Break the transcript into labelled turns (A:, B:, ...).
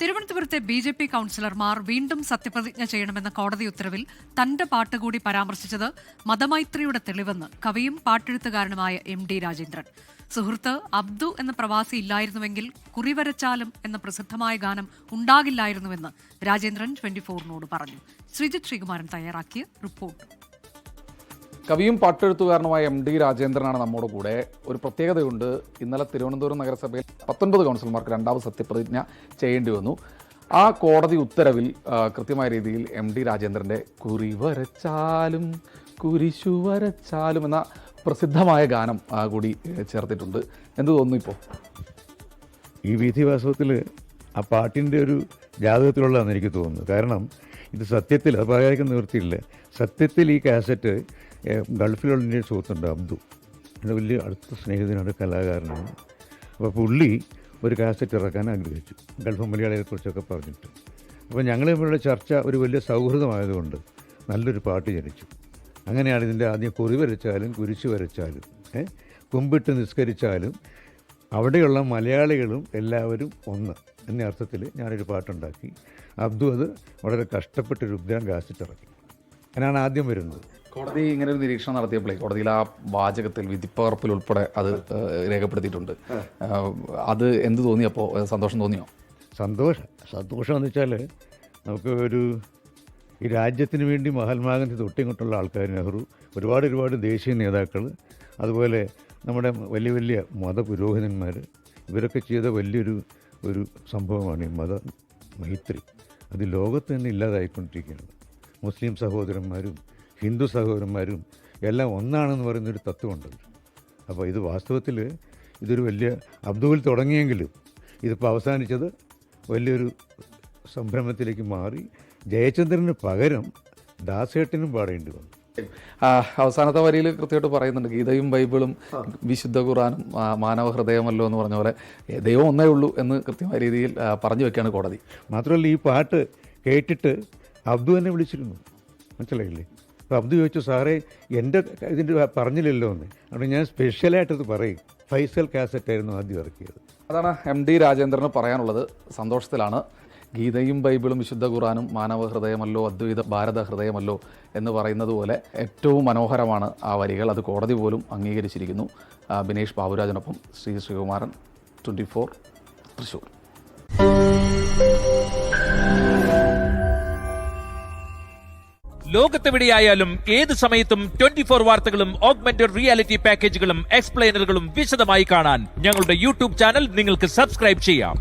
A: തിരുവനന്തപുരത്തെ ബി.ജെ.പി. കൗൺസിലർമാർ വീണ്ടും സത്യപ്രതിജ്ഞ ചെയ്യണമെന്ന കോടതി ഉത്തരവിൽ തന്റെ പാട്ട് കൂടി പരാമർശിച്ചത് മതമൈത്രിയുടെ തെളിവെന്ന് കവിയും പാട്ടെഴുത്തുകാരനുമായ എം.ഡി. രാജേന്ദ്രൻ. സുഹൃത്ത് അബ്ദു എന്ന പ്രവാസി ഇല്ലായിരുന്നുവെങ്കിൽ കുറിവരച്ചാലും എന്ന പ്രസിദ്ധമായ ഗാനം ഉണ്ടാകില്ലായിരുന്നുവെന്ന് രാജേന്ദ്രൻ 24-നോട് പറഞ്ഞു. ശ്രീജിത് ശ്രീകുമാരൻ തയ്യാറാക്കിയ റിപ്പോർട്ട്.
B: കവിയും പാട്ടെഴുത്തുകാരനുമായ എം.ഡി. രാജേന്ദ്രനാണ് നമ്മുടെ കൂടെ. ഒരു പ്രത്യേകതയുണ്ട്. ഇന്നലെ തിരുവനന്തപുരം നഗരസഭയിൽ 19 കൗൺസിലർമാർക്ക് രണ്ടാമത് സത്യപ്രതിജ്ഞ ചെയ്യേണ്ടി വന്നു. ആ കോടതി ഉത്തരവിൽ കൃത്യമായ രീതിയിൽ എം.ഡി. രാജേന്ദ്രൻ്റെ കുറി വരച്ചാലും കുരിശു വരച്ചാലും എന്ന പ്രസിദ്ധമായ ഗാനം കൂടി ചേർത്തിട്ടുണ്ട്. എന്ത് തോന്നുന്നു ഇപ്പോൾ?
C: ഈ വിധി വാസ്തവത്തിൽ ആ പാട്ടിൻ്റെ ഒരു ജാതകത്തിലുള്ളതാണെന്ന് എനിക്ക് തോന്നുന്നു. കാരണം ഇത് സത്യത്തിൽ അത് പറയാൻ നിവൃത്തിയില്ല. സത്യത്തിൽ ഈ കാസറ്റ് ഗൾഫിലുള്ള എൻ്റെ സുഹൃത്തുണ്ട് അബ്ദു, എൻ്റെ വലിയ അടുത്ത സ്നേഹിതനാണ്, കലാകാരനാണ്. അപ്പോൾ പുള്ളി ഒരു കാസറ്റ് ഇറക്കാൻ ആഗ്രഹിച്ചു, ഗൾഫ് മലയാളികളെക്കുറിച്ചൊക്കെ പറഞ്ഞിട്ട്. അപ്പോൾ ഞങ്ങൾ തമ്മിലുള്ള ചർച്ച ഒരു വലിയ സൗഹൃദമായതുകൊണ്ട് നല്ലൊരു പാട്ട് ജനിച്ചു. അങ്ങനെയാണ് ഇതിൻ്റെ ആദ്യം കുറി വരച്ചാലും കുരിശു വരച്ചാലും കുമ്പിട്ട് നിസ്കരിച്ചാലും അവിടെയുള്ള മലയാളികളും എല്ലാവരും ഒന്ന് എന്ന അർത്ഥത്തിൽ ഞാനൊരു പാട്ടുണ്ടാക്കി. അബ്ദു അത് വളരെ കഷ്ടപ്പെട്ടൊരു ഉദ്യാൻ കാസറ്റ് ഇറക്കി. അങ്ങനെയാണ് ആദ്യം വരുന്നത്.
B: കോടതി ഇങ്ങനെ ഒരു നിരീക്ഷണം നടത്തിയപ്പോഴേ കോടതിയിൽ ആ വാചകത്തിൽ വിധിപ്പകർപ്പിൽ ഉൾപ്പെടെ അത് രേഖപ്പെടുത്തിയിട്ടുണ്ട്. അത് എന്ത് തോന്നിയപ്പോൾ? സന്തോഷം തോന്നിയോ?
C: സന്തോഷം എന്ന് വെച്ചാൽ നമുക്ക് ഈ രാജ്യത്തിന് വേണ്ടി മഹാത്മാഗാന്ധി തൊട്ടിങ്ങോട്ടുള്ള ആൾക്കാർ, നെഹ്റു, ഒരുപാട് ദേശീയ നേതാക്കൾ, അതുപോലെ നമ്മുടെ വലിയ വലിയ മതപുരോഹിതന്മാർ, ഇവരൊക്കെ ചെയ്ത വലിയൊരു സംഭവമാണ് ഈ മതമൈത്രി. അത് ലോകത്ത് തന്നെ ഇല്ലാതായിക്കൊണ്ടിരിക്കുകയാണ്. മുസ്ലിം സഹോദരന്മാരും ഹിന്ദു സഹോദരന്മാരും എല്ലാം ഒന്നാണെന്ന് പറയുന്നൊരു തത്വമുണ്ട്. അപ്പോൾ ഇത് വാസ്തവത്തിൽ ഇതൊരു വലിയ അബ്ദുവിൽ തുടങ്ങിയെങ്കിലും ഇതിപ്പോൾ അവസാനിച്ചത് വലിയൊരു സംരംഭത്തിലേക്ക് മാറി. ജയചന്ദ്രന് പകരം ദാസേട്ടനും പാടേണ്ടി വന്നു.
B: അവസാനത്തെ വരിയിൽ കൃത്യമായിട്ട് പറയുന്നുണ്ട്, ഗീതയും ബൈബിളും വിശുദ്ധ ഖുർആനും മാനവ ഹൃദയമല്ലോ എന്ന് പറഞ്ഞ പോലെ ദൈവം ഒന്നേ ഉള്ളൂ എന്ന് കൃത്യമായ രീതിയിൽ പറഞ്ഞു വെക്കുകയാണ് കോടതി.
C: മാത്രമല്ല ഈ പാട്ട് കേട്ടിട്ട് അബ്ദു എന്നെ വിളിച്ചിരുന്നു, മനസ്സിലായില്ലേ? അപ്പോൾ അബ്ദു ചോദിച്ചു, സാറേ എൻ്റെ ഇതിൻ്റെ പറഞ്ഞില്ലല്ലോ എന്ന്. അപ്പോൾ ഞാൻ സ്പെഷ്യലായിട്ടത് പറയും. ഫൈസൽ കാസറ്റായിരുന്നു ആദ്യം ഇറക്കിയത്.
B: അതാണ് എം.ഡി. രാജേന്ദ്രന് പറയാനുള്ളത്. സന്തോഷത്തിലാണ്. ഗീതയും ബൈബിളും വിശുദ്ധ ഖുർആനും മാനവ ഹൃദയമല്ലോ അദ്വൈത ഭാരത ഹൃദയമല്ലോ എന്ന് പറയുന്നത് പോലെ ഏറ്റവും മനോഹരമാണ് ആ വരികൾ. അത് കോടതി പോലും അംഗീകരിച്ചിരിക്കുന്നു. ബിനേഷ് ബാബുരാജിനൊപ്പം ശ്രീകുമാരൻ, 24 തൃശ്ശൂർ.
D: ലോകത്തെവിടെയായാലും ഏത് സമയത്തും 24 വാർത്തകളും ഓഗ്മെന്റഡ് റിയാലിറ്റി പാക്കേജുകളും എക്സ്പ്ലെയിനറുകളും വിശദമായി കാണാൻ ഞങ്ങളുടെ യൂട്യൂബ് ചാനൽ നിങ്ങൾക്ക് സബ്സ്ക്രൈബ് ചെയ്യാം.